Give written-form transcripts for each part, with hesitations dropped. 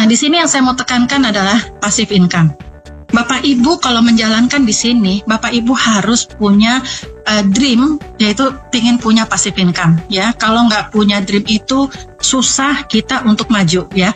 Nah, di sini yang saya mau tekankan adalah passive income. Bapak Ibu kalau menjalankan di sini, Bapak Ibu harus punya dream, yaitu ingin punya passive income. Ya, kalau nggak punya dream itu susah kita untuk maju. Ya,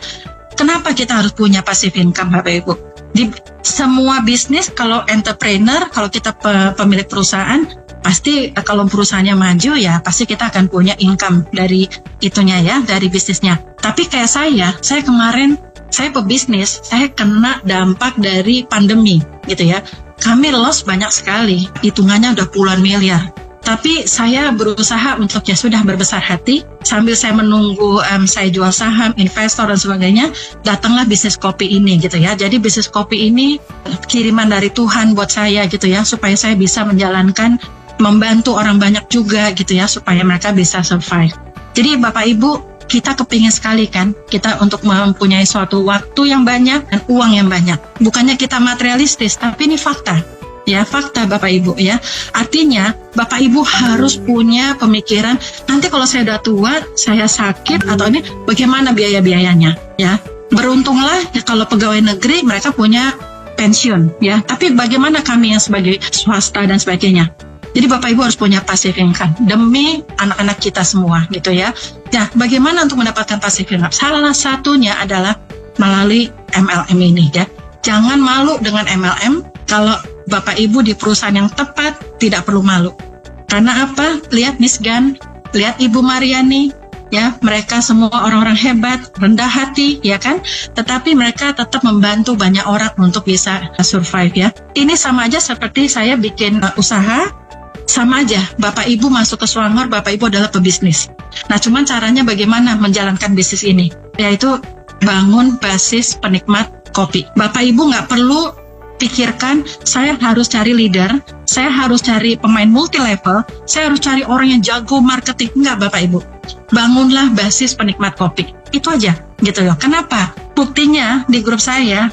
kenapa kita harus punya passive income, Bapak Ibu? Di semua bisnis, kalau entrepreneur, kalau kita pemilik perusahaan, pasti kalau perusahaannya maju ya pasti kita akan punya income dari itunya ya, dari bisnisnya. Tapi kayak saya kemarin saya pebisnis, saya kena dampak dari pandemi gitu ya. Kami loss banyak sekali, hitungannya udah puluhan miliar. Tapi saya berusaha untuk ya sudah berbesar hati. Sambil saya menunggu saya jual saham, investor dan sebagainya, datanglah bisnis kopi ini gitu ya. Jadi bisnis kopi ini kiriman dari Tuhan buat saya gitu ya, supaya saya bisa menjalankan, membantu orang banyak juga gitu ya, supaya mereka bisa survive. Jadi Bapak Ibu, kita kepingin sekali kan, kita untuk mempunyai suatu waktu yang banyak dan uang yang banyak. Bukannya kita materialistis, tapi ini fakta. Ya, fakta Bapak Ibu ya. Artinya, Bapak Ibu harus punya pemikiran, nanti kalau saya udah tua, saya sakit atau ini, bagaimana biaya-biayanya ya. Beruntunglah ya, kalau pegawai negeri mereka punya pensiun ya. Tapi bagaimana kami yang sebagai swasta dan sebagainya? Jadi Bapak Ibu harus punya passive income demi anak-anak kita semua gitu ya. Nah, bagaimana untuk mendapatkan passive income? Salah satunya adalah melalui MLM ini ya. Jangan malu dengan MLM. Kalau Bapak Ibu di perusahaan yang tepat, tidak perlu malu. Karena apa? Lihat Miss Gan, lihat Ibu Mariani, ya, mereka semua orang-orang hebat, rendah hati, ya kan? Tetapi mereka tetap membantu banyak orang untuk bisa survive ya. Ini sama aja seperti saya bikin usaha. Sama aja, Bapak Ibu masuk ke Swangor, Bapak Ibu adalah pebisnis. Nah, cuman caranya bagaimana menjalankan bisnis ini? Yaitu bangun basis penikmat kopi. Bapak Ibu nggak perlu pikirkan, saya harus cari leader, saya harus cari pemain multi level, saya harus cari orang yang jago marketing. Nggak Bapak Ibu. Bangunlah basis penikmat kopi. Itu aja, gitu loh. Kenapa? Buktinya di grup saya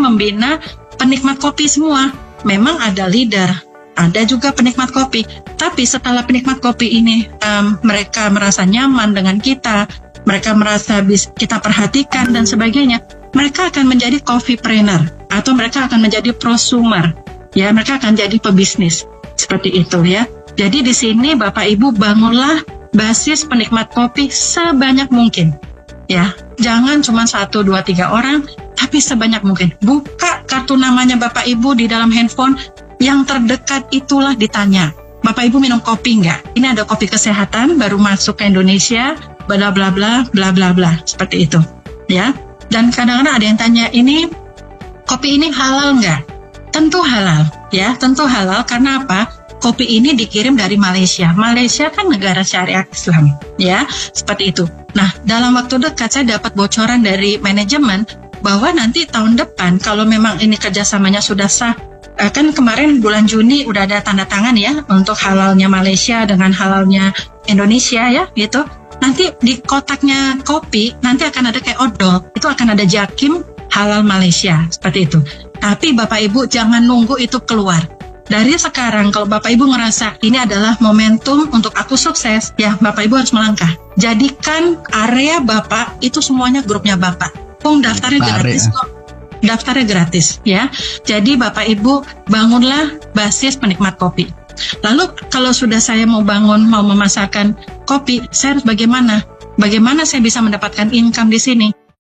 membina penikmat kopi semua. Memang ada leader, ada juga penikmat kopi. Tapi setelah penikmat kopi ini mereka merasa nyaman dengan kita, mereka merasa kita perhatikan dan sebagainya, mereka akan menjadi coffeepreneur atau mereka akan menjadi prosumer. Ya, mereka akan jadi pebisnis. Seperti itu ya. Jadi di sini Bapak Ibu bangunlah basis penikmat kopi sebanyak mungkin. Ya, jangan cuma 1, 2, 3 orang, tapi sebanyak mungkin. Buka kartu namanya Bapak Ibu di dalam handphone. Yang terdekat itulah ditanya, Bapak Ibu minum kopi nggak? Ini ada kopi kesehatan baru masuk ke Indonesia, bla bla bla bla bla bla, seperti itu, ya. Dan kadang-kadang ada yang tanya, ini kopi ini halal nggak? Tentu halal, ya, tentu halal. Karena apa? Kopi ini dikirim dari Malaysia. Malaysia kan negara syariat Islam, ya, seperti itu. Nah, dalam waktu dekat saya dapat bocoran dari manajemen bahwa nanti tahun depan kalau memang ini kerjasamanya sudah sah. Kan kemarin bulan Juni udah ada tanda tangan ya untuk halalnya Malaysia dengan halalnya Indonesia ya gitu. Nanti di kotaknya kopi nanti akan ada kayak odol, itu akan ada Jakim halal Malaysia seperti itu. Tapi Bapak Ibu jangan nunggu itu keluar. Dari sekarang kalau Bapak Ibu ngerasa ini adalah momentum untuk aku sukses, ya Bapak Ibu harus melangkah. Jadikan area Bapak itu semuanya grupnya Bapak. Daftarnya gratis kok. Daftarnya gratis ya. Jadi Bapak Ibu bangunlah basis penikmat kopi. Lalu kalau sudah saya mau memasarkan kopi, saya harus bagaimana? Bagaimana saya bisa mendapatkan income di sini?